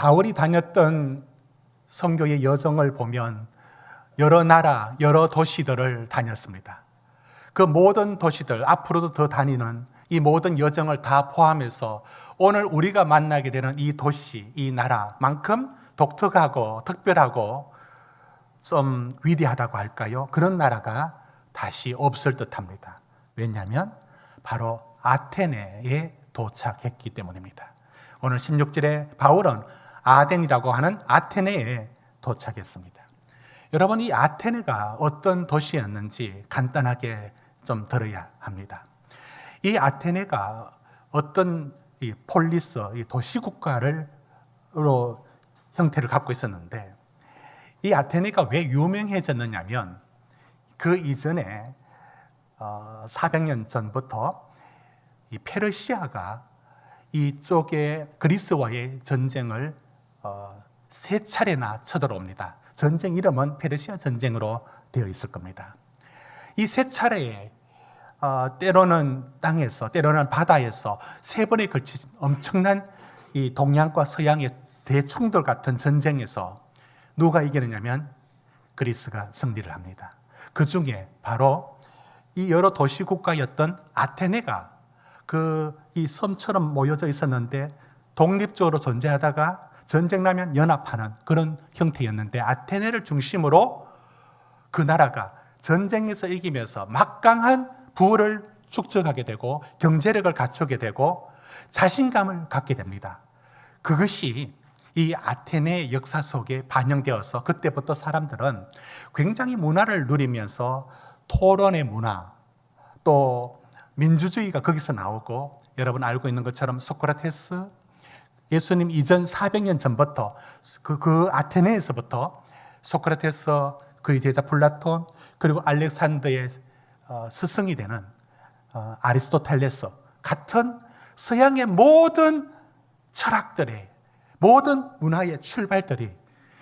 바울이 다녔던 선교의 여정을 보면 여러 나라, 여러 도시들을 다녔습니다. 그 모든 도시들, 앞으로도 더 다니는 이 모든 여정을 다 포함해서 오늘 우리가 만나게 되는 이 도시, 이 나라만큼 독특하고 특별하고 좀 위대하다고 할까요? 그런 나라가 다시 없을 듯합니다. 왜냐하면 바로 아테네에 도착했기 때문입니다. 오늘 16절에 바울은 아덴이라고 하는 아테네에 도착했습니다. 여러분, 이 아테네가 어떤 도시였는지 간단하게 좀 들어야 합니다. 이 아테네가 어떤 이 폴리스, 이 도시국가로 형태를 갖고 있었는데, 이 아테네가 왜 유명해졌느냐면 그 이전에 400년 전부터 이 페르시아가 이쪽에 그리스와의 전쟁을 3차례나 쳐들어옵니다. 전쟁 이름은 페르시아 전쟁으로 되어 있을 겁니다. 이 3차례에 때로는 땅에서, 때로는 바다에서 3번에 걸친 엄청난 이 동양과 서양의 대충돌 같은 전쟁에서 누가 이기느냐면 그리스가 승리를 합니다. 그 중에 바로 이 여러 도시국가였던 아테네가 이 섬처럼 모여져 있었는데 독립적으로 존재하다가 전쟁 나면 연합하는 그런 형태였는데, 아테네를 중심으로 그 나라가 전쟁에서 이기면서 막강한 부를 축적하게 되고 경제력을 갖추게 되고 자신감을 갖게 됩니다. 그것이 이 아테네의 역사 속에 반영되어서 그때부터 사람들은 굉장히 문화를 누리면서 토론의 문화, 또 민주주의가 거기서 나오고, 여러분 알고 있는 것처럼 소크라테스, 예수님 이전 400년 전부터 그 아테네에서부터 소크라테스, 그의 제자 플라톤, 그리고 알렉산더의 스승이 되는 아리스토텔레스 같은 서양의 모든 철학들의, 모든 문화의 출발들이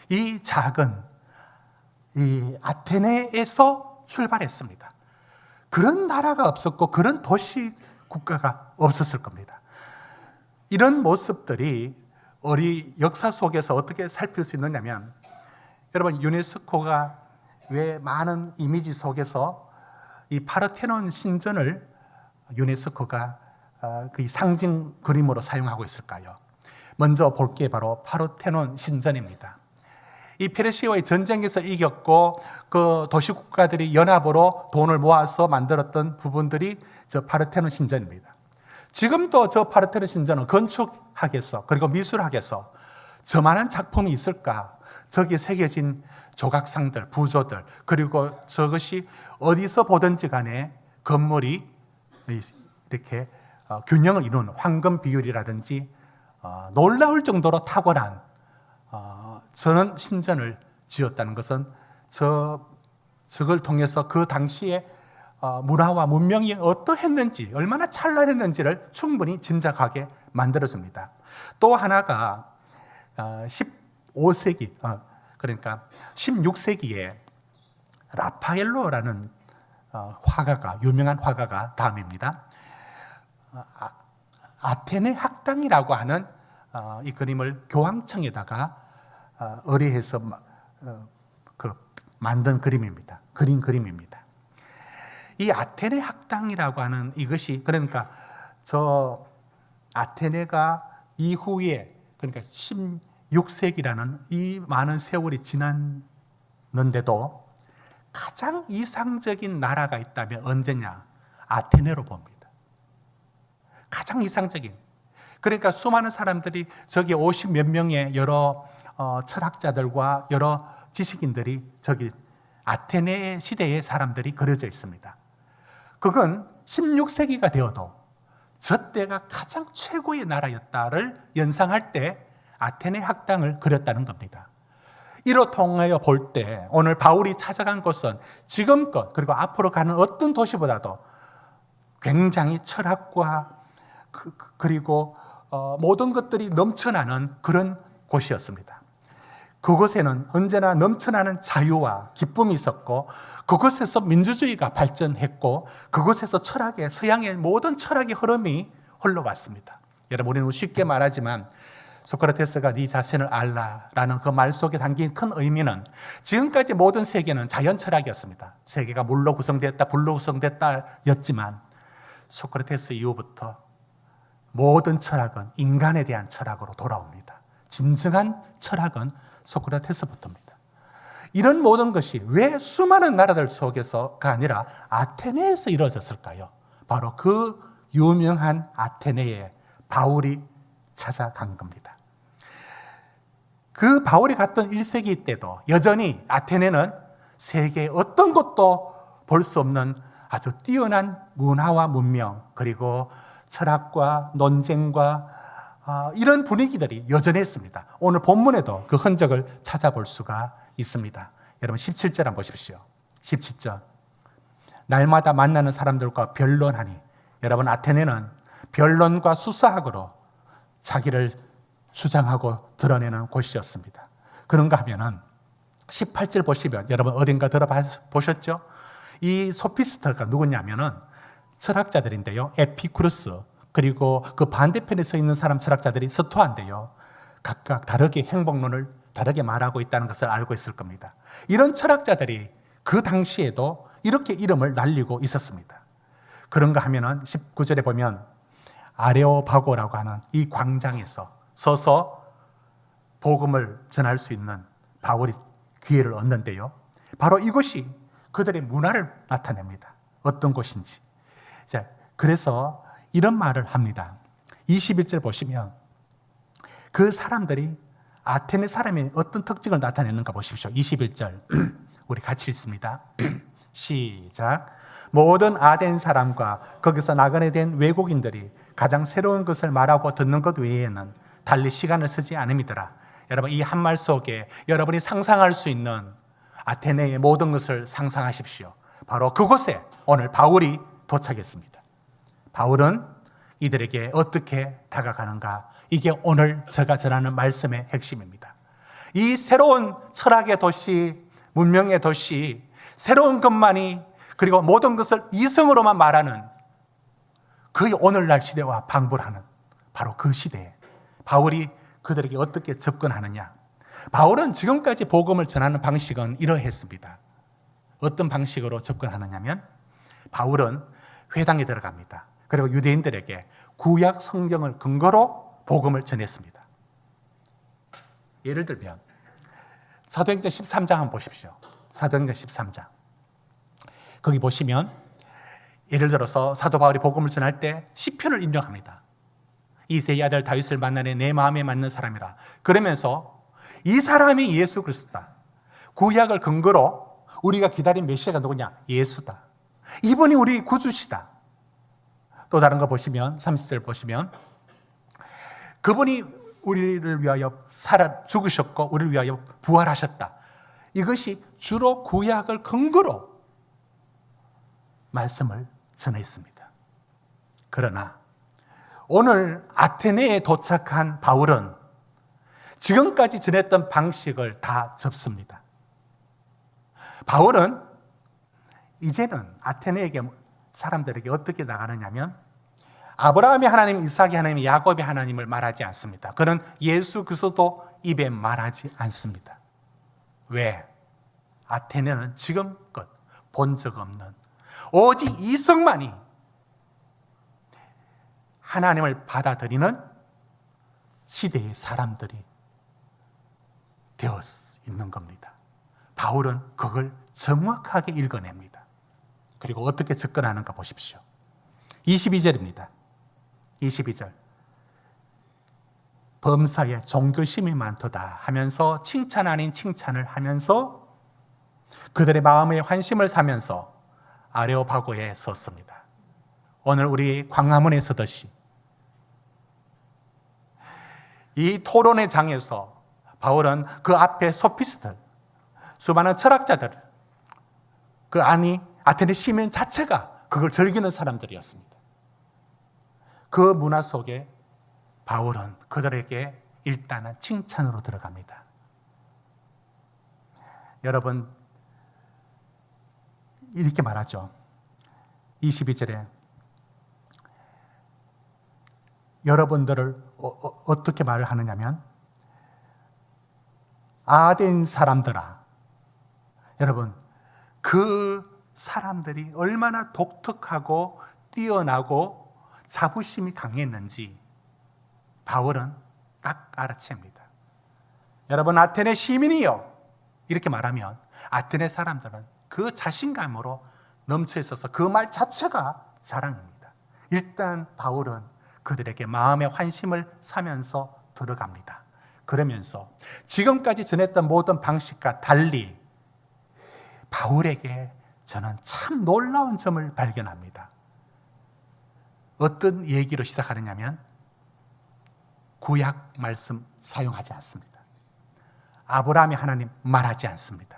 이 작은 이 아테네에서 출발했습니다. 그런 나라가 없었고 그런 도시 국가가 없었을 겁니다. 이런 모습들이 우리 역사 속에서 어떻게 살필 수 있느냐면, 여러분 유네스코가 왜 많은 이미지 속에서 이 파르테논 신전을 유네스코가 그 상징 그림으로 사용하고 있을까요? 먼저 볼 게 바로 파르테논 신전입니다. 이 페르시아의 전쟁에서 이겼고 그 도시국가들이 연합으로 돈을 모아서 만들었던 부분들이 저 파르테논 신전입니다. 지금도 저 파르테논 신전은 건축학에서 그리고 미술학에서 저 많은 작품이 있을까? 저기에 새겨진 조각상들, 부조들, 그리고 저것이 어디서 보든지 간에 건물이 이렇게 균형을 이루는 황금 비율이라든지 놀라울 정도로 탁월한 저런 신전을 지었다는 것은 저걸 통해서 그 당시에 문화와 문명이 어떠했는지, 얼마나 찬란했는지를 충분히 짐작하게 만들어줍니다. 또 하나가 15세기, 그러니까 16세기에 라파엘로라는 화가가, 유명한 화가가 다음입니다. 아테네 학당이라고 하는 이 그림을 교황청에다가 의뢰해서 만든 그림입니다. 그린 그림입니다. 이 아테네 학당이라고 하는 이것이, 그러니까 저 아테네가 이후에, 그러니까 16세기라는 이 많은 세월이 지났는데도 가장 이상적인 나라가 있다면 언제냐? 아테네로 봅니다. 가장 이상적인. 그러니까 수많은 사람들이 저기 50몇 명의 여러 철학자들과 여러 지식인들이 저기 아테네 시대의 사람들이 그려져 있습니다. 그건 16세기가 되어도 저 때가 가장 최고의 나라였다를 연상할 때 아테네 학당을 그렸다는 겁니다. 이로 통하여 볼 때 오늘 바울이 찾아간 곳은 지금껏 그리고 앞으로 가는 어떤 도시보다도 굉장히 철학과 그리고 모든 것들이 넘쳐나는 그런 곳이었습니다. 그곳에는 언제나 넘쳐나는 자유와 기쁨이 있었고, 그곳에서 민주주의가 발전했고, 그곳에서 철학의, 서양의 모든 철학의 흐름이 흘러갔습니다. 여러분, 우리는 쉽게 말하지만 소크라테스가 네 자신을 알라라는 그 말 속에 담긴 큰 의미는 지금까지 모든 세계는 자연 철학이었습니다. 세계가 물로 구성됐다, 불로 구성됐다 였지만 소크라테스 이후부터 모든 철학은 인간에 대한 철학으로 돌아옵니다. 진정한 철학은 소크라테스부터입니다. 이런 모든 것이 왜 수많은 나라들 속에서가 아니라 아테네에서 이루어졌을까요? 바로 그 유명한 아테네에 바울이 찾아간 겁니다. 그 바울이 갔던 1세기 때도 여전히 아테네는 세계의 어떤 곳도 볼 수 없는 아주 뛰어난 문화와 문명, 그리고 철학과 논쟁과 이런 분위기들이 여전했습니다. 오늘 본문에도 그 흔적을 찾아볼 수가 있습니다. 여러분 17절 한번 보십시오. 17절. 날마다 만나는 사람들과 변론하니, 여러분 아테네는 변론과 수사학으로 자기를 주장하고 드러내는 곳이었습니다. 그런가 하면은 18절 보시면 여러분 어딘가 들어보셨죠? 이 소피스터가 누구냐면은 철학자들인데요. 에피쿠르스, 그리고 그 반대편에 서 있는 사람 철학자들이 스토아인데요. 각각 다르게 행복론을 다르게 말하고 있다는 것을 알고 있을 겁니다. 이런 철학자들이 그 당시에도 이렇게 이름을 날리고 있었습니다. 그런가 하면은 19절에 보면 아레오파고라고 하는 이 광장에서 서서 복음을 전할 수 있는 바울이 기회를 얻는데요. 바로 이곳이 그들의 문화를 나타냅니다. 어떤 곳인지. 자, 그래서 이런 말을 합니다. 21절 보시면 그 사람들이 아테네 사람의 어떤 특징을 나타내는가 보십시오. 21절 우리 같이 읽습니다. 시작. 모든 아덴 사람과 거기서 나그네 된 외국인들이 가장 새로운 것을 말하고 듣는 것 외에는 달리 시간을 쓰지 않음이더라. 여러분 이 한 말 속에 여러분이 상상할 수 있는 아테네의 모든 것을 상상하십시오. 바로 그곳에 오늘 바울이 도착했습니다. 바울은 이들에게 어떻게 다가가는가? 이게 오늘 제가 전하는 말씀의 핵심입니다. 이 새로운 철학의 도시, 문명의 도시, 새로운 것만이, 그리고 모든 것을 이성으로만 말하는 그 오늘날 시대와 방불하는 바로 그 시대에 바울이 그들에게 어떻게 접근하느냐? 바울은 지금까지 복음을 전하는 방식은 이러했습니다. 어떤 방식으로 접근하느냐면 바울은 회당에 들어갑니다. 그리고 유대인들에게 구약 성경을 근거로 복음을 전했습니다. 예를 들면 사도행전 13장 한번 보십시오. 사도행전 13장. 거기 보시면 예를 들어서 사도 바울이 복음을 전할 때 시편을 인용합니다. 이새의 아들 다윗을 만나내 내 마음에 맞는 사람이라. 그러면서 이 사람이 예수 그리스도다. 구약을 근거로 우리가 기다린 메시아가 누구냐? 예수다. 이분이 우리 구주시다. 또 다른 거 보시면 30절 보시면 그분이 우리를 위하여 죽으셨고 우리를 위하여 부활하셨다. 이것이 주로 구약을 근거로 말씀을 전했습니다. 그러나 오늘 아테네에 도착한 바울은 지금까지 전했던 방식을 다 접습니다. 바울은 이제는 아테네에게 사람들에게 어떻게 나가느냐면 아브라함의 하나님, 이삭의 하나님, 야곱의 하나님을 말하지 않습니다. 그는 예수 그리스도 입에 말하지 않습니다. 왜? 아테네는 지금껏 본 적 없는 오직 이성만이 하나님을 받아들이는 시대의 사람들이 되어 있는 겁니다. 바울은 그걸 정확하게 읽어냅니다. 그리고 어떻게 접근하는가 보십시오. 22절입니다. 22절. 범사에 종교심이 많도다 하면서 칭찬 아닌 칭찬을 하면서 그들의 마음의 환심을 사면서 아레오파고에 섰습니다. 오늘 우리 광화문에 서듯이 이 토론의 장에서 바울은 그 앞에 소피스트, 수많은 철학자들, 그 안이 아테네 시민 자체가 그걸 즐기는 사람들이었습니다. 그 문화 속에 바울은 그들에게 일단은 칭찬으로 들어갑니다. 여러분, 이렇게 말하죠. 22절에 여러분들을 어떻게 말을 하느냐면 아덴 사람들아, 여러분 그 사람들이 얼마나 독특하고 뛰어나고 자부심이 강했는지 바울은 딱 알아챕니다. 여러분, 아테네 시민이요, 이렇게 말하면 아테네 사람들은 그 자신감으로 넘쳐 있어서 그 말 자체가 자랑입니다. 일단 바울은 그들에게 마음의 환심을 사면서 들어갑니다. 그러면서 지금까지 전했던 모든 방식과 달리 바울에게 저는 참 놀라운 점을 발견합니다. 어떤 얘기로 시작하느냐면 구약 말씀 사용하지 않습니다. 아브라함의 하나님 말하지 않습니다.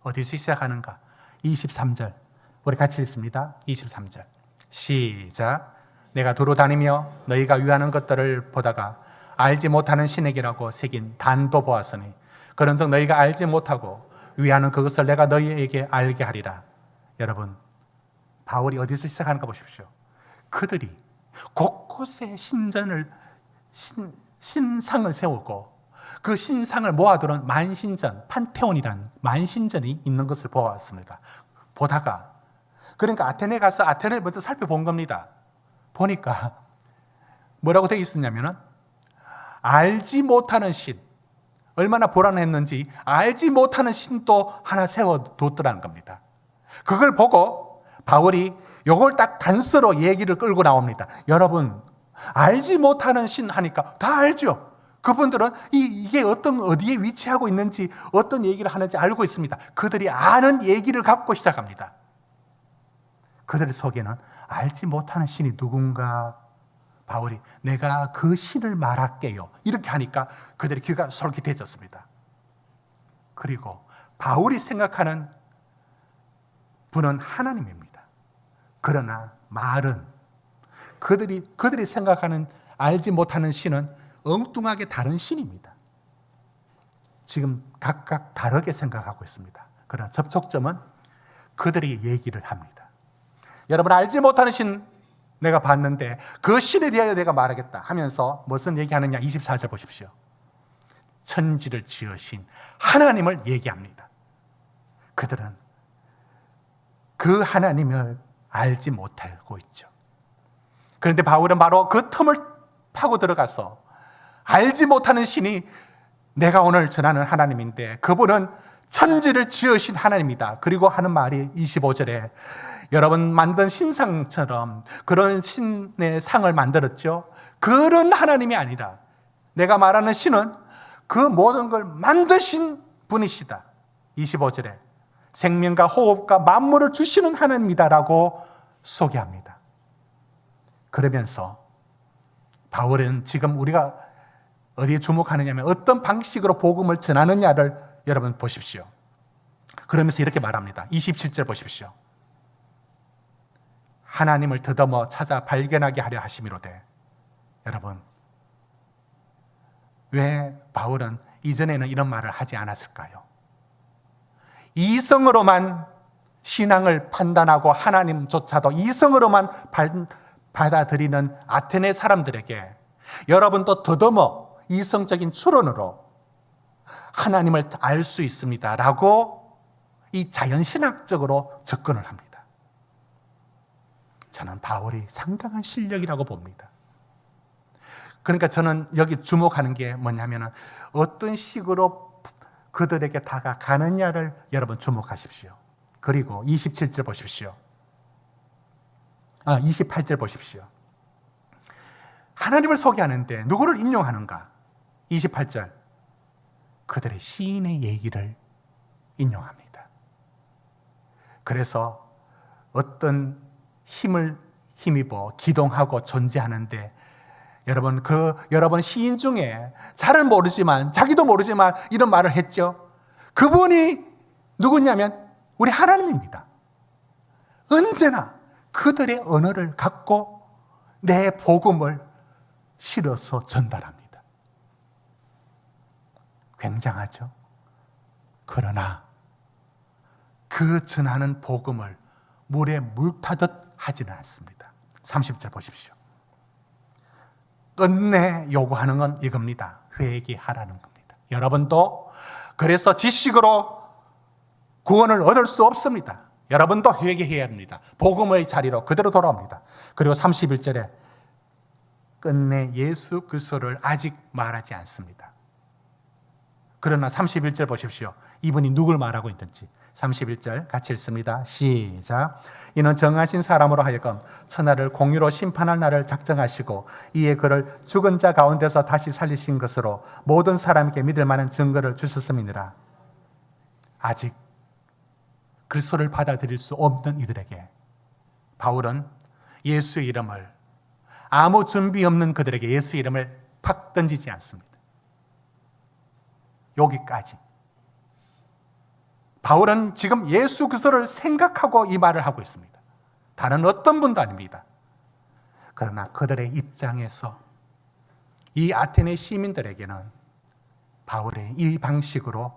어디서 시작하는가? 23절, 우리 같이 읽습니다. 23절 시작. 내가 두루 다니며 너희가 위하는 것들을 보다가 알지 못하는 신에게라고 새긴 단도 보았으니 그런즉 너희가 알지 못하고 위하는 그것을 내가 너희에게 알게 하리라. 여러분, 바울이 어디서 시작하는가 보십시오. 그들이 곳곳에 신상을 세우고 그 신상을 모아두는 만신전, 판테온이란 만신전이 있는 것을 보았습니다. 보다가, 그러니까 아테네에 가서 아테네를 먼저 살펴본 겁니다. 보니까 뭐라고 되어 있었냐면은 알지 못하는 신, 얼마나 불안했는지 알지 못하는 신도 하나 세워뒀더라는 겁니다. 그걸 보고 바울이 요걸 딱 단서로 얘기를 끌고 나옵니다. 여러분, 알지 못하는 신 하니까 다 알죠. 그분들은 이게 어디에 위치하고 있는지, 어떤 얘기를 하는지 알고 있습니다. 그들이 아는 얘기를 갖고 시작합니다. 그들 속에는 알지 못하는 신이 누군가, 바울이 내가 그 신을 말할게요, 이렇게 하니까 그들의 귀가 솔깃해졌습니다. 그리고 바울이 생각하는 분은 하나님입니다. 그러나 말은 그들이 생각하는 알지 못하는 신은 엉뚱하게 다른 신입니다. 지금 각각 다르게 생각하고 있습니다. 그러나 접촉점은 그들이 얘기를 합니다. 여러분, 알지 못하는 신 내가 봤는데 그 신에 대하여 내가 말하겠다 하면서 무슨 얘기하느냐? 24절 보십시오. 천지를 지으신 하나님을 얘기합니다. 그들은 그 하나님을 알지 못하고 있죠. 그런데 바울은 바로 그 틈을 파고 들어가서 알지 못하는 신이 내가 오늘 전하는 하나님인데 그분은 천지를 지으신 하나님이다. 그리고 하는 말이 25절에 여러분 만든 신상처럼 그런 신의 상을 만들었죠. 그런 하나님이 아니라 내가 말하는 신은 그 모든 걸 만드신 분이시다. 25절에 생명과 호흡과 만물을 주시는 하나님이다라고 소개합니다. 그러면서 바울은 지금 우리가 어디에 주목하느냐면 어떤 방식으로 복음을 전하느냐를 여러분 보십시오. 그러면서 이렇게 말합니다. 27절 보십시오. 하나님을 더듬어 찾아 발견하게 하려 하심이로되. 여러분, 왜 바울은 이전에는 이런 말을 하지 않았을까요? 이성으로만 신앙을 판단하고 하나님조차도 이성으로만 받아들이는 아테네 사람들에게 여러분도 더듬어 이성적인 추론으로 하나님을 알 수 있습니다 라고 이 자연신학적으로 접근을 합니다. 저는 바울이 상당한 실력이라고 봅니다. 그러니까 저는 여기 주목하는 게 뭐냐면 어떤 식으로 그들에게 다가가느냐를 여러분 주목하십시오. 그리고 27절 보십시오. 28절 보십시오. 하나님을 소개하는데 누구를 인용하는가? 28절, 그들의 시인의 얘기를 인용합니다. 그래서 어떤 힘을 힘입어 기동하고 존재하는데 여러분 시인 중에 잘은 모르지만 자기도 모르지만 이런 말을 했죠. 그분이 누구냐면 우리 하나님입니다. 언제나 그들의 언어를 갖고 내 복음을 실어서 전달합니다. 굉장하죠? 그러나 그 전하는 복음을 물에 물 타듯 하지는 않습니다. 30절 보십시오. 끝내 요구하는 건 이겁니다. 회개하라는 겁니다. 여러분도 그래서 지식으로 구원을 얻을 수 없습니다. 여러분도 회개해야 합니다. 복음의 자리로 그대로 돌아옵니다. 그리고 31절에 끝내 예수 그리스도를 아직 말하지 않습니다. 그러나 31절 보십시오. 이분이 누굴 말하고 있는지. 31절 같이 읽습니다. 시작. 이는 정하신 사람으로 하여금 천하를 공의로 심판할 날을 작정하시고 이에 그를 죽은 자 가운데서 다시 살리신 것으로 모든 사람에게 믿을 만한 증거를 주셨음이니라. 아직 그리스도를 받아들일 수 없는 이들에게 바울은 예수의 이름을, 아무 준비 없는 그들에게 예수의 이름을 팍 던지지 않습니다. 여기까지. 바울은 지금 예수 그리스도를 생각하고 이 말을 하고 있습니다. 다른 어떤 분도 아닙니다. 그러나 그들의 입장에서 이 아테네 시민들에게는 바울의 이 방식으로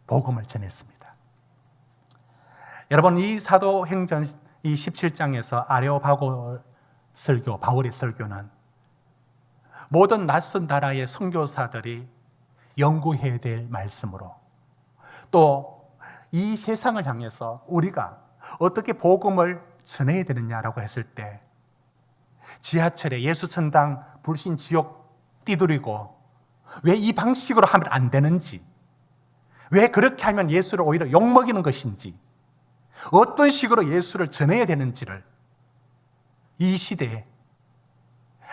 복음을 전했습니다. 여러분, 이 사도행전 이 17장에서 아레오바고 설교, 바울의 설교는 모든 낯선 나라의 선교사들이 연구해야 될 말씀으로, 또 이 세상을 향해서 우리가 어떻게 복음을 전해야 되느냐라고 했을 때 지하철에 예수천당 불신 지옥 띠두리고 왜 이 방식으로 하면 안 되는지, 왜 그렇게 하면 예수를 오히려 욕먹이는 것인지, 어떤 식으로 예수를 전해야 되는지를 이 시대에,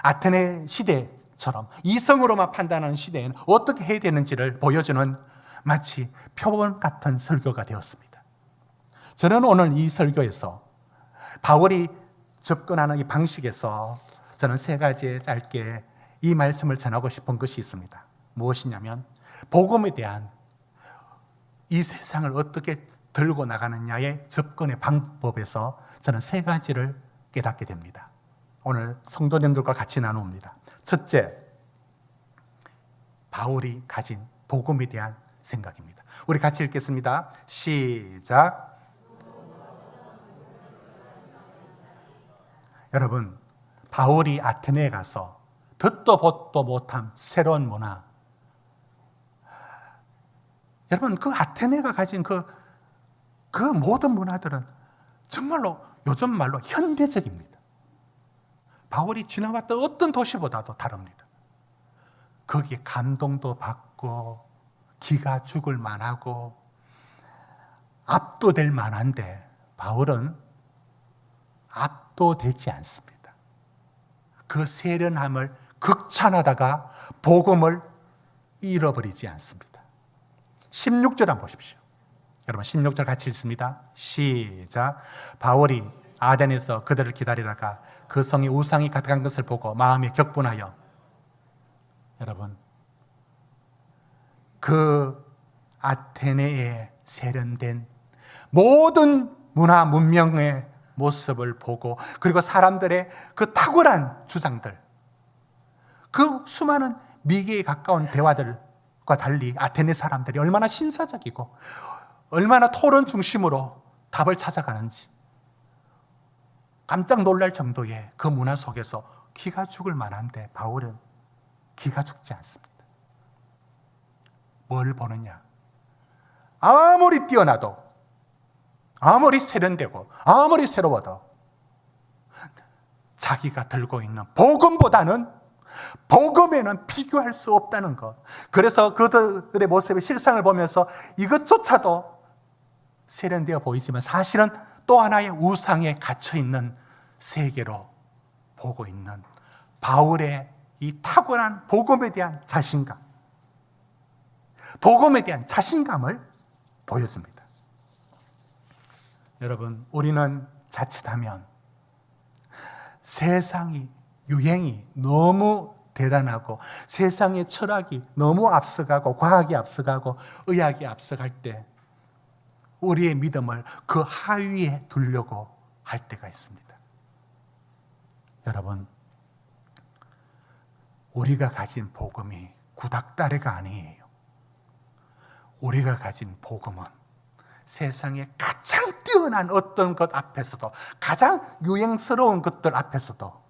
아테네 시대처럼 이성으로만 판단하는 시대에는 어떻게 해야 되는지를 보여주는 마치 표본 같은 설교가 되었습니다. 저는 오늘 이 설교에서 바울이 접근하는 이 방식에서 저는 세 가지의 짧게 이 말씀을 전하고 싶은 것이 있습니다. 무엇이냐면 복음에 대한 이 세상을 어떻게 들고 나가느냐의 접근의 방법에서 저는 세 가지를 깨닫게 됩니다. 오늘 성도님들과 같이 나눕니다. 첫째, 바울이 가진 복음에 대한 생각입니다. 우리 같이 읽겠습니다. 시작. 여러분, 바울이 아테네에 가서 듣도 보도 못한 새로운 문화, 여러분, 그 아테네가 가진 그 모든 문화들은 정말로 요즘 말로 현대적입니다. 바울이 지나왔던 어떤 도시보다도 다릅니다. 거기에 감동도 받고 기가 죽을 만하고 압도될 만한데 바울은 압도되지 않습니다. 그 세련함을 극찬하다가 복음을 잃어버리지 않습니다. 16절 한번 보십시오. 여러분 16절 같이 읽습니다. 시작. 바울이 아덴에서 그들을 기다리다가 그 성에 우상이 가득한 것을 보고 마음에 격분하여, 여러분, 그 아테네에 세련된 모든 문화 문명의 모습을 보고, 그리고 사람들의 그 탁월한 주장들, 그 수많은 미개에 가까운 대화들과 달리 아테네 사람들이 얼마나 신사적이고 얼마나 토론 중심으로 답을 찾아가는지 깜짝 놀랄 정도의 그 문화 속에서 기가 죽을 만한데 바울은 기가 죽지 않습니다. 뭘 보느냐? 아무리 뛰어나도, 아무리 세련되고, 아무리 새로워도 자기가 들고 있는 복음보다는, 복음에는 비교할 수 없다는 것. 그래서 그들의 모습의 실상을 보면서 이것조차도 세련되어 보이지만 사실은 또 하나의 우상에 갇혀있는 세계로 보고 있는 바울의 이 탁월한 복음에 대한 자신감, 복음에 대한 자신감을 보여줍니다. 여러분, 우리는 자칫하면 세상이, 유행이 너무 대단하고 세상의 철학이 너무 앞서가고 과학이 앞서가고 의학이 앞서갈 때 우리의 믿음을 그 하위에 두려고 할 때가 있습니다. 여러분, 우리가 가진 복음이 구닥다리가 아니에요. 우리가 가진 복음은 세상에 가장 뛰어난 어떤 것 앞에서도, 가장 유행스러운 것들 앞에서도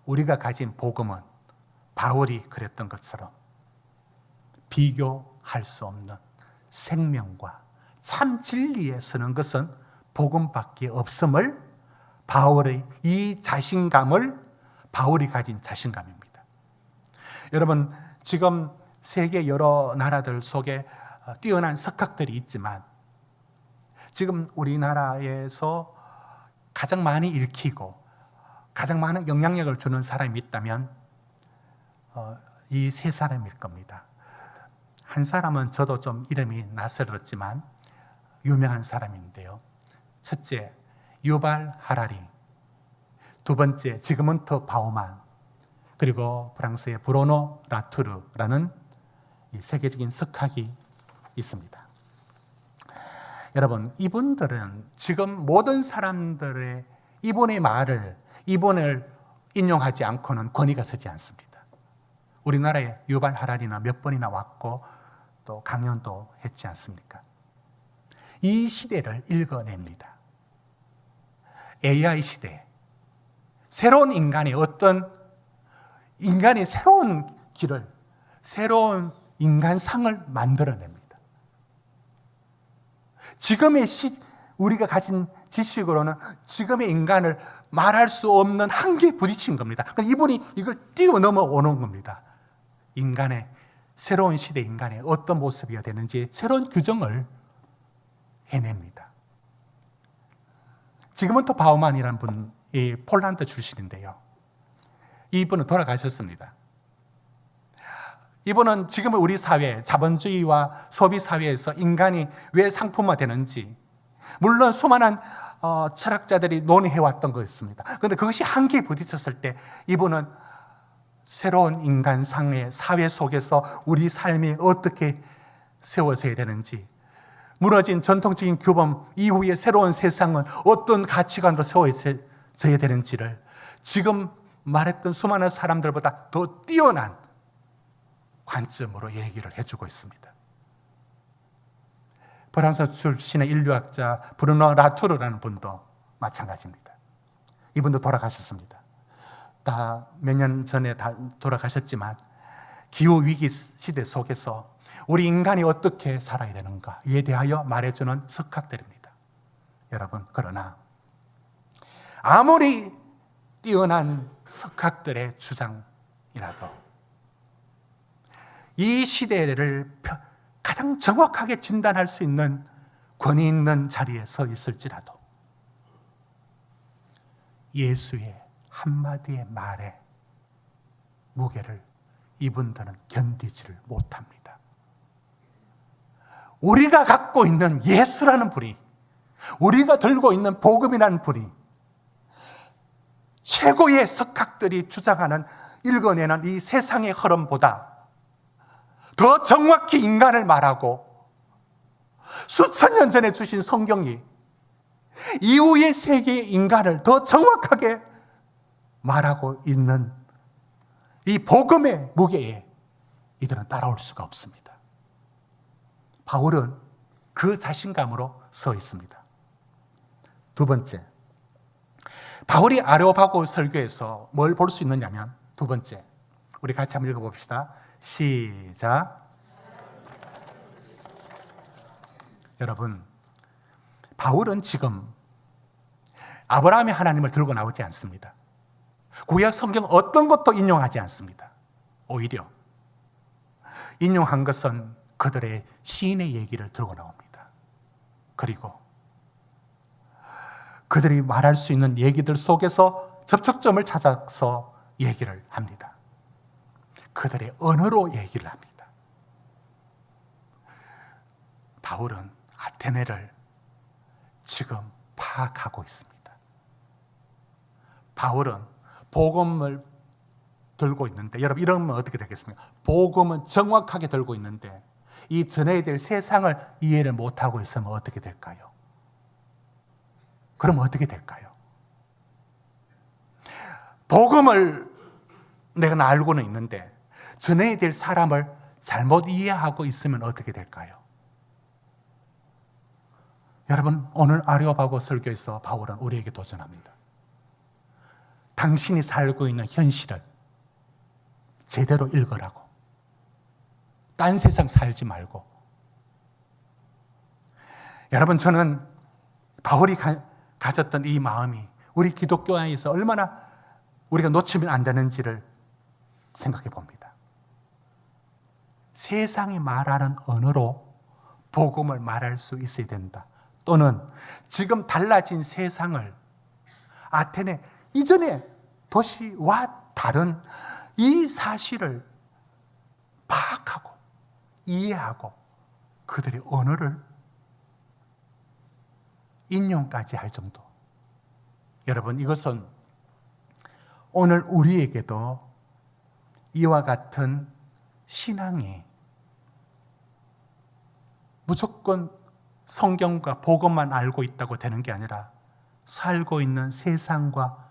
우리가 가진 복음은 바울이 그랬던 것처럼 비교할 수 없는 생명과 참 진리에 서는 것은 복음밖에 없음을, 바울의 이 자신감을 바울이 가진 자신감입니다. 여러분, 지금 세계 여러 나라들 속에 뛰어난 석학들이 있지만 지금 우리나라에서 가장 많이 읽히고 가장 많은 영향력을 주는 사람이 있다면 이 세 사람일 겁니다. 한 사람은 저도 좀 이름이 낯설었지만 유명한 사람인데요. 첫째, 유발 하라리. 두 번째, 지그문트 바우만. 그리고 프랑스의 브루노 라투르라는 이 세계적인 석학이 있습니다. 여러분, 이분들은 지금 모든 사람들의 이분의 말을, 이분을 인용하지 않고는 권위가 서지 않습니다. 우리나라에 유발 하라리나 몇 번이나 왔고 또 강연도 했지 않습니까? 이 시대를 읽어냅니다. AI 시대, 새로운 인간의 인간의 새로운 길을, 새로운 인간상을 만들어냅니다. 지금의 우리가 가진 지식으로는 지금의 인간을 말할 수 없는 한계에 부딪힌 겁니다. 이분이 이걸 뛰어넘어오는 겁니다. 새로운 시대 인간의 어떤 모습이어야 되는지 새로운 규정을 해냅니다. 지그문트 바우만이라는 분이 폴란드 출신인데요. 이분은 돌아가셨습니다. 이분은 지금 우리 사회, 자본주의와 소비 사회에서 인간이 왜 상품화되는지, 물론 수많은 철학자들이 논의해왔던 것입니다. 그런데 그것이 한계에 부딪혔을 때 이분은 새로운 인간상의 사회 속에서 우리 삶이 어떻게 세워져야 되는지, 무너진 전통적인 규범 이후에 새로운 세상은 어떤 가치관으로 세워져야 되는지를 지금 말했던 수많은 사람들보다 더 뛰어난 관점으로 얘기를 해주고 있습니다. 프랑스 출신의 인류학자 브루노 라투르라는 분도 마찬가지입니다. 이분도 돌아가셨습니다. 다 몇 년 전에 다 돌아가셨지만 기후위기 시대 속에서 우리 인간이 어떻게 살아야 되는가에 대하여 말해주는 석학들입니다. 여러분, 그러나 아무리 뛰어난 석학들의 주장이라도 이 시대를 가장 정확하게 진단할 수 있는 권위 있는 자리에 서 있을지라도 예수의 한마디의 말에 무게를 이분들은 견디지를 못합니다. 우리가 갖고 있는 예수라는 불이, 우리가 들고 있는 복음이라는 불이 최고의 석학들이 주장하는, 읽어내는 이 세상의 흐름보다 더 정확히 인간을 말하고 수천 년 전에 주신 성경이 이후의 세계의 인간을 더 정확하게 말하고 있는 이 복음의 무게에 이들은 따라올 수가 없습니다. 바울은 그 자신감으로 서 있습니다. 두 번째, 바울이 아레오파고 설교에서 뭘 볼 수 있느냐면, 두 번째, 우리 같이 한번 읽어봅시다. 시작. 여러분, 바울은 지금 아브라함의 하나님을 들고 나오지 않습니다. 구약 성경 어떤 것도 인용하지 않습니다. 오히려 인용한 것은 그들의 시인의 얘기를 들고 나옵니다. 그리고 그들이 말할 수 있는 얘기들 속에서 접촉점을 찾아서 얘기를 합니다. 그들의 언어로 얘기를 합니다. 바울은 아테네를 지금 파악하고 있습니다. 바울은 복음을 들고 있는데, 여러분 이러면 어떻게 되겠습니까? 복음은 정확하게 들고 있는데 이 전해야 될 세상을 이해를 못하고 있으면 어떻게 될까요? 그럼 어떻게 될까요? 복음을 내가 알고는 있는데 전해야 될 사람을 잘못 이해하고 있으면 어떻게 될까요? 여러분, 오늘 아레오파고 설교에서 바울은 우리에게 도전합니다. 당신이 살고 있는 현실을 제대로 읽으라고. 딴 세상 살지 말고. 여러분, 저는 바울이 가졌던 이 마음이 우리 기독교 안에서 얼마나 우리가 놓치면 안 되는지를 생각해 봅니다. 세상이 말하는 언어로 복음을 말할 수 있어야 된다. 또는 지금 달라진 세상을 아테네 이전의 도시와 다른 이 사실을 파악하고 이해하고 그들의 언어를 인용까지 할 정도. 여러분, 이것은 오늘 우리에게도 이와 같은 신앙이 무조건 성경과 복음만 알고 있다고 되는 게 아니라 살고 있는 세상과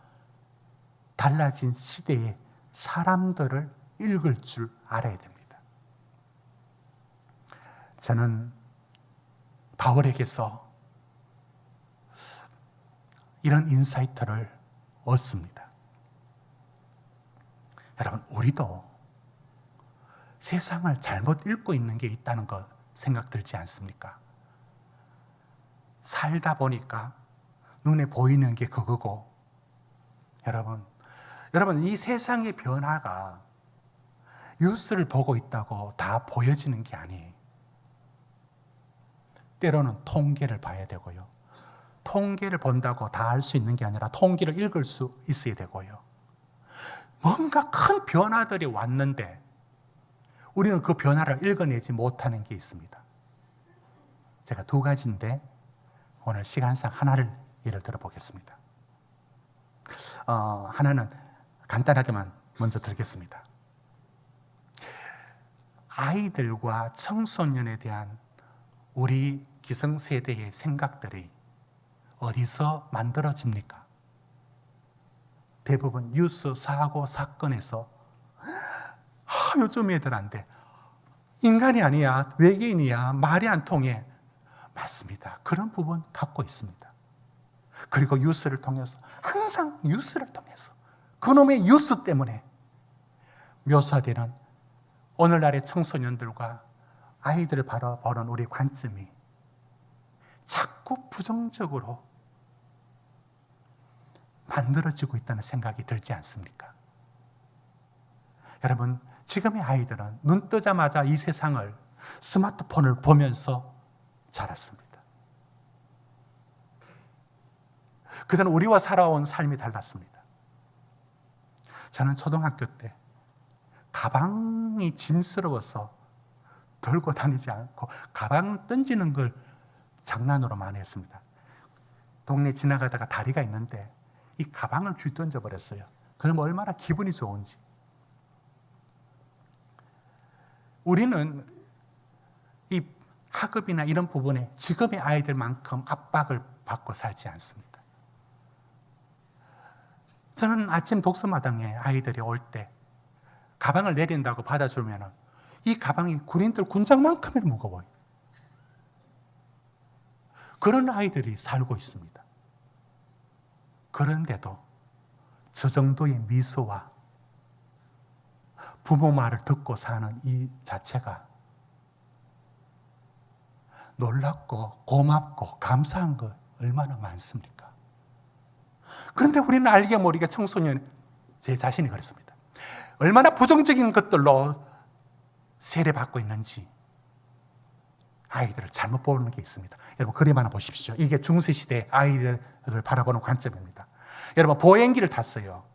달라진 시대의 사람들을 읽을 줄 알아야 됩니다. 저는 바울에게서 이런 인사이트를 얻습니다. 여러분, 우리도 세상을 잘못 읽고 있는 게 있다는 거 생각 들지 않습니까? 살다 보니까 눈에 보이는 게 그거고, 여러분 이 세상의 변화가 뉴스를 보고 있다고 다 보여지는 게 아니에요. 때로는 통계를 봐야 되고요. 통계를 본다고 다 알 수 있는 게 아니라 통계를 읽을 수 있어야 되고요. 뭔가 큰 변화들이 왔는데 우리는 그 변화를 읽어내지 못하는 게 있습니다. 제가 두 가지인데 오늘 시간상 하나를 예를 들어보겠습니다. 하나는 간단하게만 먼저 드리겠습니다. 아이들과 청소년에 대한 우리 기성세대의 생각들이 어디서 만들어집니까? 대부분 뉴스, 사고, 사건에서 요즘 애들한테 인간이 아니야, 외계인이야, 말이 안 통해. 맞습니다. 그런 부분 갖고 있습니다. 그리고 뉴스를 통해서, 항상 뉴스를 통해서 그놈의 뉴스 때문에 묘사되는 오늘날의 청소년들과 아이들을 바라보는 우리 관점이 자꾸 부정적으로 만들어지고 있다는 생각이 들지 않습니까? 여러분, 지금의 아이들은 눈 뜨자마자 이 세상을 스마트폰을 보면서 자랐습니다. 그들은 우리와 살아온 삶이 달랐습니다. 저는 초등학교 때 가방이 짐스러워서 들고 다니지 않고 가방 던지는 걸 장난으로 많이 했습니다. 동네 지나가다가 다리가 있는데 이 가방을 쥐 던져버렸어요. 그럼 얼마나 기분이 좋은지. 우리는 이 학업이나 이런 부분에 지금의 아이들만큼 압박을 받고 살지 않습니다. 저는 아침 독서마당에 아이들이 올 때 가방을 내린다고 받아주면 이 가방이 군인들 군장만큼이나 무거워요. 그런 아이들이 살고 있습니다. 그런데도 저 정도의 미소와 부모 말을 듣고 사는 이 자체가 놀랍고 고맙고 감사한 거 얼마나 많습니까? 그런데 우리는 알게 모르게 청소년, 제 자신이 그렇습니다. 얼마나 부정적인 것들로 세례받고 있는지 아이들을 잘못 보는 게 있습니다. 여러분, 그림 하나 보십시오. 이게 중세시대 아이들을 바라보는 관점입니다. 여러분, 보행기를 탔어요.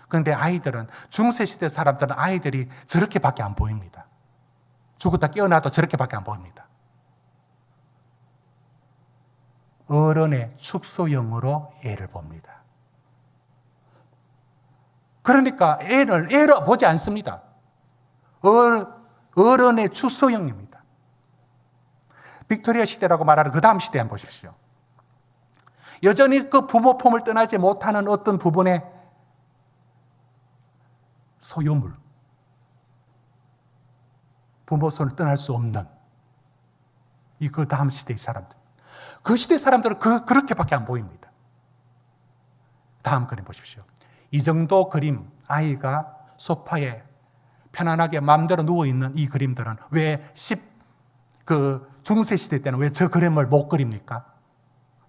그런데 아이들은, 중세시대 사람들은 아이들이 저렇게밖에 안 보입니다. 죽었다 깨어나도 저렇게밖에 안 보입니다. 어른의 축소형으로 애를 봅니다. 그러니까 애를 보지 않습니다. 어른의 축소형입니다. 빅토리아 시대라고 말하는 그 다음 시대 한번 보십시오. 여전히 그 부모 품을 떠나지 못하는 어떤 부분의 소유물, 부모 손을 떠날 수 없는 그 다음 시대의 사람들. 그 시대 사람들은 그렇게밖에 안 보입니다. 다음 그림 보십시오. 이 정도 그림, 아이가 소파에 편안하게 마음대로 누워있는 이 그림들은 왜 중세 시대 때는 왜 저 그림을 못 그립니까?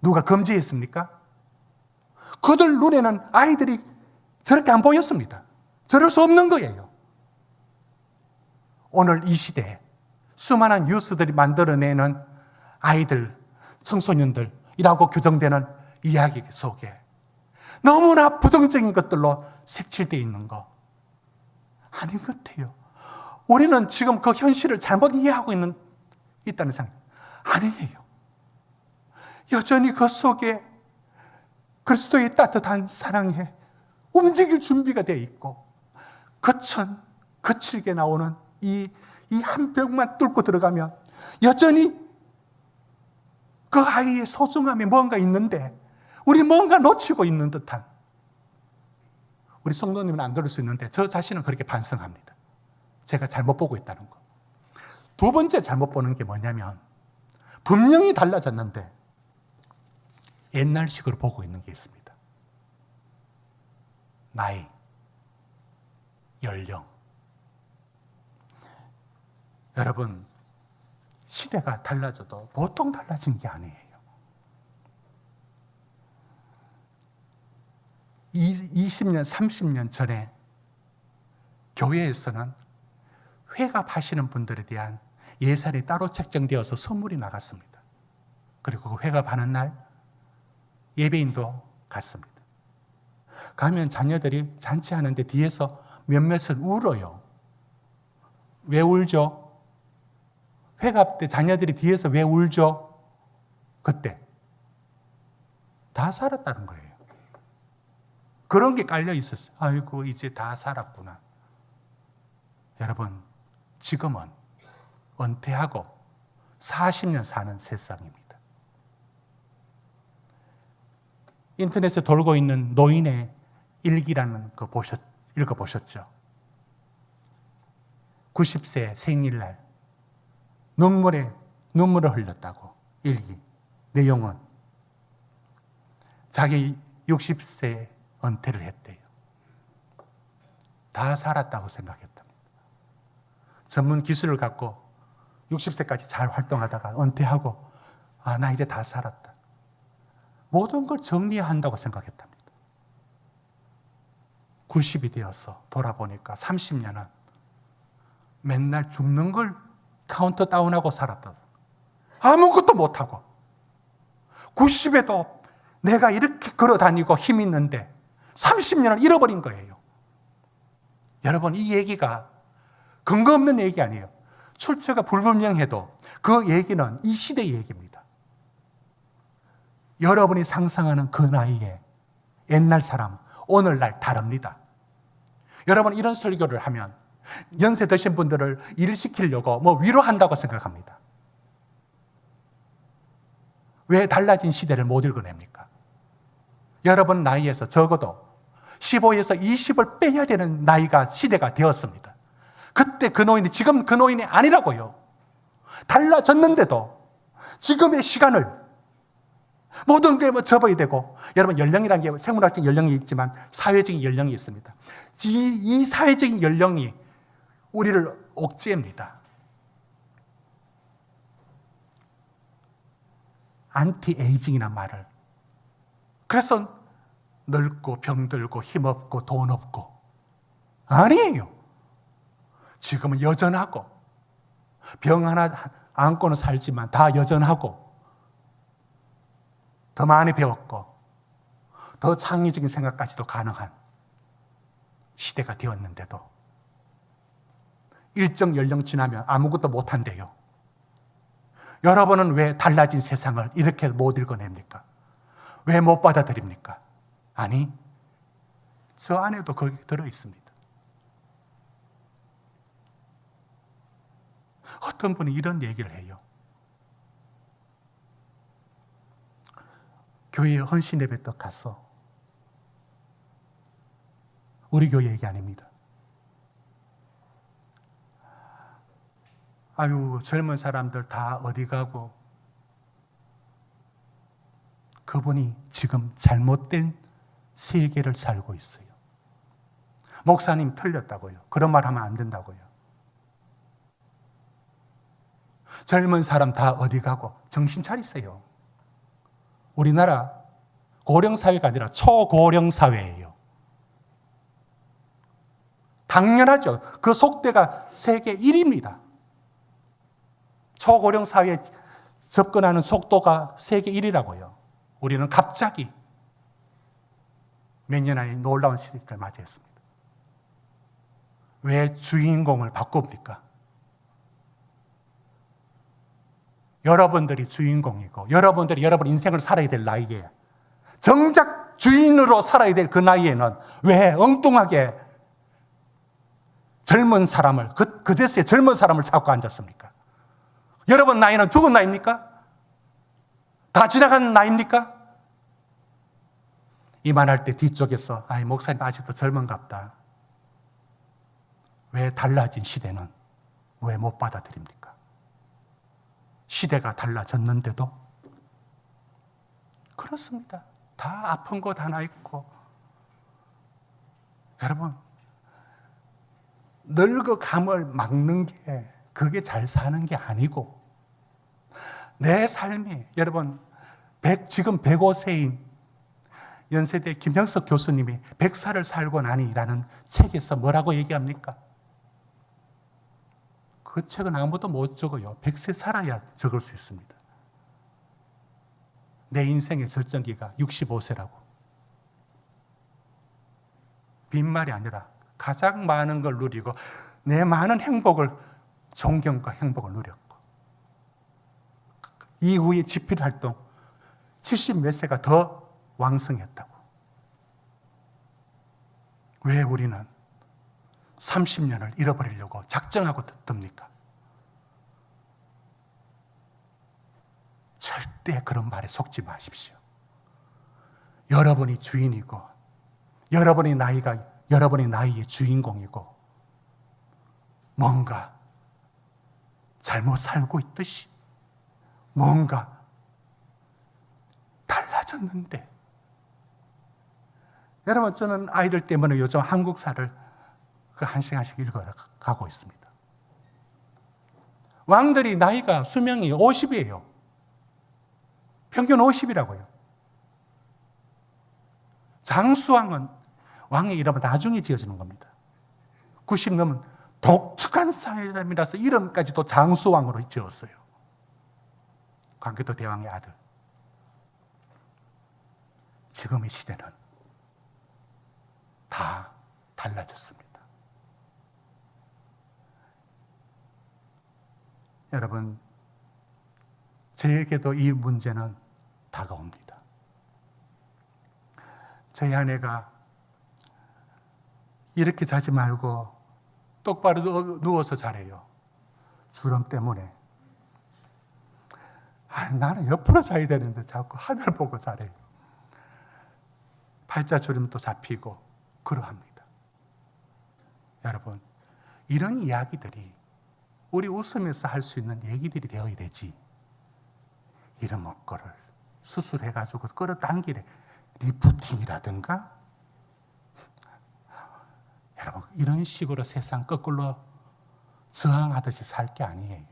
누가 금지했습니까? 그들 눈에는 아이들이 저렇게 안 보였습니다. 저럴 수 없는 거예요. 오늘 이 시대에 수많은 뉴스들이 만들어내는 아이들, 청소년들이라고 규정되는 이야기 속에 너무나 부정적인 것들로 색칠되어 있는 거 아닌 것 같아요. 우리는 지금 그 현실을 잘못 이해하고 있다는 생각 아니에요. 여전히 그 속에 그리스도의 따뜻한 사랑에 움직일 준비가 되어 있고 거칠게 나오는 이 한 벽만 뚫고 들어가면 여전히 그 아이의 소중함에 뭔가 있는데 우리 뭔가 놓치고 있는 듯한, 우리 성도님은 안 그럴 수 있는데 저 자신은 그렇게 반성합니다. 제가 잘못 보고 있다는 거. 두 번째 잘못 보는 게 뭐냐면 분명히 달라졌는데 옛날식으로 보고 있는 게 있습니다. 나이, 연령. 여러분, 시대가 달라져도 보통 달라진 게 아니에요. 20년, 30년 전에 교회에서는 회갑하시는 분들에 대한 예산이 따로 책정되어서 선물이 나갔습니다. 그리고 그 회갑하는 날 예배인도 갔습니다. 가면 자녀들이 잔치하는데 뒤에서 몇몇은 울어요. 왜 울죠? 회갑 때 자녀들이 뒤에서 왜 울죠? 그때 다 살았다는 거예요. 그런 게 깔려 있었어요. 아이고 이제 다 살았구나. 여러분, 지금은 은퇴하고 40년 사는 세상입니다. 인터넷에 돌고 있는 노인의 일기라는 거 읽어보셨죠? 90세 생일날 눈물을 흘렸다고. 일기 내용은 자기 60세 은퇴를 했대요. 다 살았다고 생각했답니다. 전문 기술을 갖고 60세까지 잘 활동하다가 은퇴하고 나 이제 다 살았다. 모든 걸 정리한다고 생각했답니다. 90이 되어서 돌아보니까 30년은 맨날 죽는 걸 카운터 다운하고 살았다. 아무것도 못하고 90에도 내가 이렇게 걸어다니고 힘 있는데 30년을 잃어버린 거예요. 여러분, 이 얘기가 근거 없는 얘기 아니에요. 출처가 불분명해도 그 얘기는 이 시대의 얘기입니다. 여러분이 상상하는 그 나이에 옛날 사람, 오늘날 다릅니다. 여러분, 이런 설교를 하면 연세 드신 분들을 일시키려고 위로한다고 생각합니다. 왜 달라진 시대를 못 읽어냅니까? 여러분 나이에서 적어도 15에서 20을 빼야 되는 나이가 시대가 되었습니다. 그때 그 노인이 지금 그 노인이 아니라고요. 달라졌는데도 지금의 시간을 모든 게 접어야 되고, 여러분 연령이라는 게 생물학적 연령이 있지만 사회적인 연령이 있습니다. 이 사회적인 연령이 우리를 옥죄입니다. 안티에이징이란 말을. 그래서 늙고 병들고 힘없고 돈 없고 아니에요. 지금은 여전하고 병 하나 안고는 살지만 다 여전하고 더 많이 배웠고 더 창의적인 생각까지도 가능한 시대가 되었는데도 일정 연령 지나면 아무것도 못한대요. 여러분은 왜 달라진 세상을 이렇게 못 읽어냅니까? 왜 못 받아들입니까? 아니, 저 안에도 거기 들어있습니다. 어떤 분이 이런 얘기를 해요. 교회에 헌신 예배 딱 가서, 우리 교회 얘기 아닙니다. 아유, 젊은 사람들 다 어디 가고, 그분이 지금 잘못된 세계를 살고 있어요. 목사님 틀렸다고요. 그런 말 하면 안 된다고요. 젊은 사람 다 어디 가고 정신 차리세요. 우리나라 고령 사회가 아니라 초고령 사회예요. 당연하죠. 그 속도가 세계 1위입니다. 초고령 사회에 접근하는 속도가 세계 1위라고요. 우리는 갑자기 몇 년 안에 놀라운 시대를 맞이했습니다. 왜 주인공을 바꿉니까? 여러분들이 주인공이고 여러분들이 여러분 인생을 살아야 될 나이에 정작 주인으로 살아야 될 그 나이에는 왜 엉뚱하게 젊은 사람을 그제서야 젊은 사람을 찾고 앉았습니까? 여러분 나이는 죽은 나이입니까? 다 지나간 나이입니까? 이 말할 때 뒤쪽에서 목사님 아직도 젊은갑다. 왜 달라진 시대는 왜 못 받아들입니까? 시대가 달라졌는데도 그렇습니다. 다 아픈 것 하나 있고 여러분 늙어감을 막는 게 그게 잘 사는 게 아니고 내 삶이 여러분 지금 105세인 연세대 김형석 교수님이 100살을 살고 나니라는 책에서 뭐라고 얘기합니까? 그 책은 아무도 못 적어요. 100세 살아야 적을 수 있습니다. 내 인생의 절정기가 65세라고. 빈말이 아니라 가장 많은 걸 누리고 내 많은 행복을 존경과 행복을 누렸고 이후에 집필 활동 70 몇 세가 더 왕성했다고. 왜 우리는 30년을 잃어버리려고 작정하고 듭니까? 절대 그런 말에 속지 마십시오. 여러분이 주인이고 여러분의 나이가 여러분의 나이의 주인공이고 뭔가 잘못 살고 있듯이 뭔가 달라졌는데 여러분 저는 아이들 때문에 요즘 한국사를 한 시간씩 읽어가고 있습니다. 왕들이 나이가 수명이 50이에요. 평균 50이라고요. 장수왕은 왕의 이름은 나중에 지어지는 겁니다. 90 넘은 독특한 사람이라서 이름까지도 장수왕으로 지었어요. 광개토 대왕의 아들. 지금의 시대는 다 달라졌습니다. 여러분, 저에게도 이 문제는 다가옵니다. 저희 아내가 이렇게 자지 말고 똑바로 누워서 자래요. 주름 때문에. 나는 옆으로 자야 되는데 자꾸 하늘 보고 자래요. 팔자주름도 잡히고 그러합니다. 여러분, 이런 이야기들이 우리 웃으면서 할 수 있는 얘기들이 되어야 되지. 이런 먹거를 수술해가지고 끌어당기래 리프팅이라든가 여러분 이런 식으로 세상 거꾸로 저항하듯이 살 게 아니에요.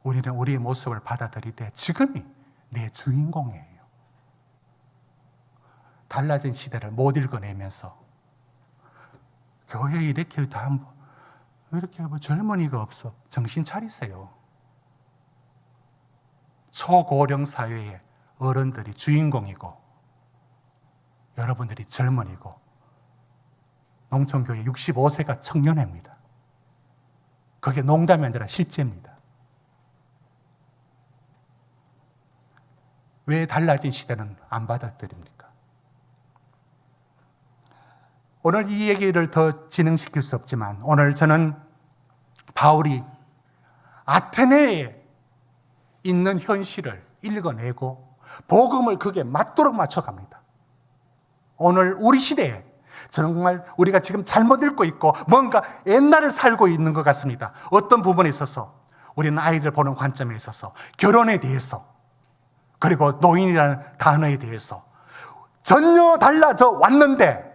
우리는 우리의 모습을 받아들이되 지금이 내 주인공이에요. 달라진 시대를 못 읽어내면서 교회에 이렇게 다 이렇게 젊은이가 없어. 정신 차리세요. 초고령 사회의 어른들이 주인공이고 여러분들이 젊은이고 농촌교회 65세가 청년회입니다. 그게 농담이 아니라 실제입니다. 왜 달라진 시대는 안 받아들입니까? 오늘 이 얘기를 더 진행시킬 수 없지만 오늘 저는 바울이 아테네에 있는 현실을 읽어내고 복음을 그게 맞도록 맞춰갑니다. 오늘 우리 시대에 정말 우리가 지금 잘못 읽고 있고 뭔가 옛날을 살고 있는 것 같습니다. 어떤 부분에 있어서 우리는 아이들 보는 관점에 있어서 결혼에 대해서 그리고 노인이라는 단어에 대해서 전혀 달라져 왔는데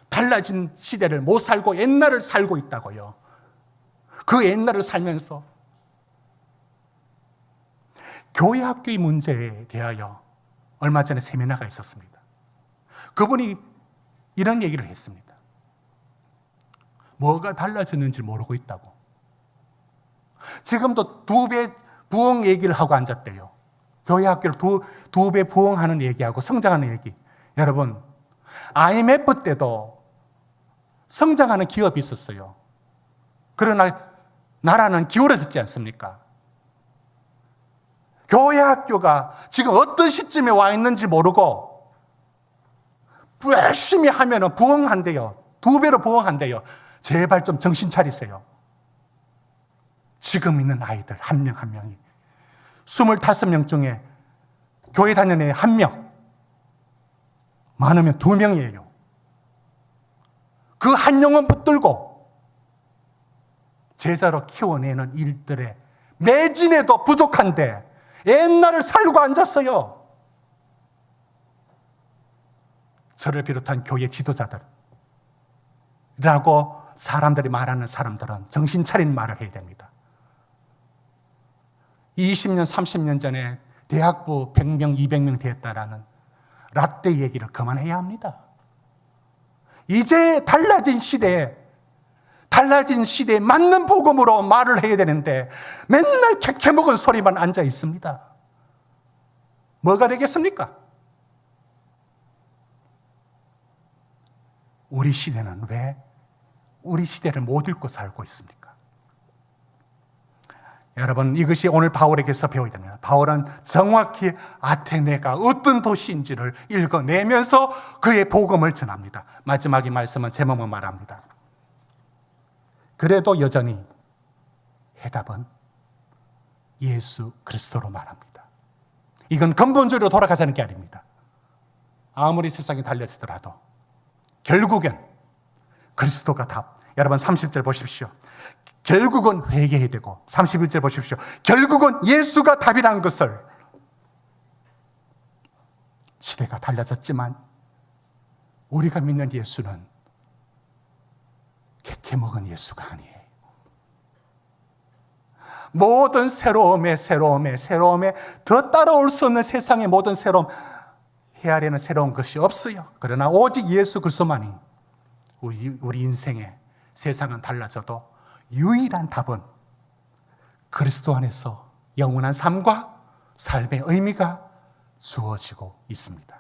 달라진 시대를 못 살고 옛날을 살고 있다고요. 그 옛날을 살면서 교회 학교의 문제에 대하여 얼마 전에 세미나가 있었습니다. 그분이 이런 얘기를 했습니다. 뭐가 달라졌는지 모르고 있다고. 지금도 2배 부흥 얘기를 하고 앉았대요. 교회 학교를 두 배 부흥하는 얘기하고 성장하는 얘기. 여러분, IMF 때도 성장하는 기업이 있었어요. 그러나 나라는 기울어졌지 않습니까? 교회 학교가 지금 어떤 시점에 와 있는지 모르고 열심히 하면 부흥한대요. 2배로 부흥한대요. 제발 좀 정신 차리세요. 지금 있는 아이들 한 명 한 명이 25명 중에 교회 다니는 애 1명, 많으면 2명이에요. 그 한 영혼 붙들고 제자로 키워내는 일들에 매진해도 부족한데 옛날을 살고 앉았어요. 저를 비롯한 교회 지도자들이라고 사람들이 말하는 사람들은 정신 차린 말을 해야 됩니다. 20년, 30년 전에 대학부 100명, 200명 되었다라는 라떼 얘기를 그만해야 합니다. 이제 달라진 시대에 맞는 복음으로 말을 해야 되는데 맨날 캐캐먹은 소리만 앉아 있습니다. 뭐가 되겠습니까? 우리 시대는 왜 우리 시대를 못 읽고 살고 있습니까? 여러분, 이것이 오늘 바울에게서 배워야 됩니다. 바울은 정확히 아테네가 어떤 도시인지를 읽어내면서 그의 복음을 전합니다. 마지막에 말씀은 제목만 말합니다. 그래도 여전히 해답은 예수 그리스도로 말합니다. 이건 근본적으로 돌아가자는 게 아닙니다. 아무리 세상이 달려지더라도 결국엔 그리스도가 답. 여러분 30절 보십시오. 결국은 회개해야 되고 31절 보십시오. 결국은 예수가 답이라는 것을, 시대가 달라졌지만 우리가 믿는 예수는 캐캐먹은 예수가 아니에요. 모든 새로움에 더 따라올 수 없는 세상의 모든 새로움, 헤아리는 새로운 것이 없어요. 그러나 오직 예수 그리스도만이 우리 인생에, 세상은 달라져도 유일한 답은 그리스도 안에서 영원한 삶과 삶의 의미가 주어지고 있습니다.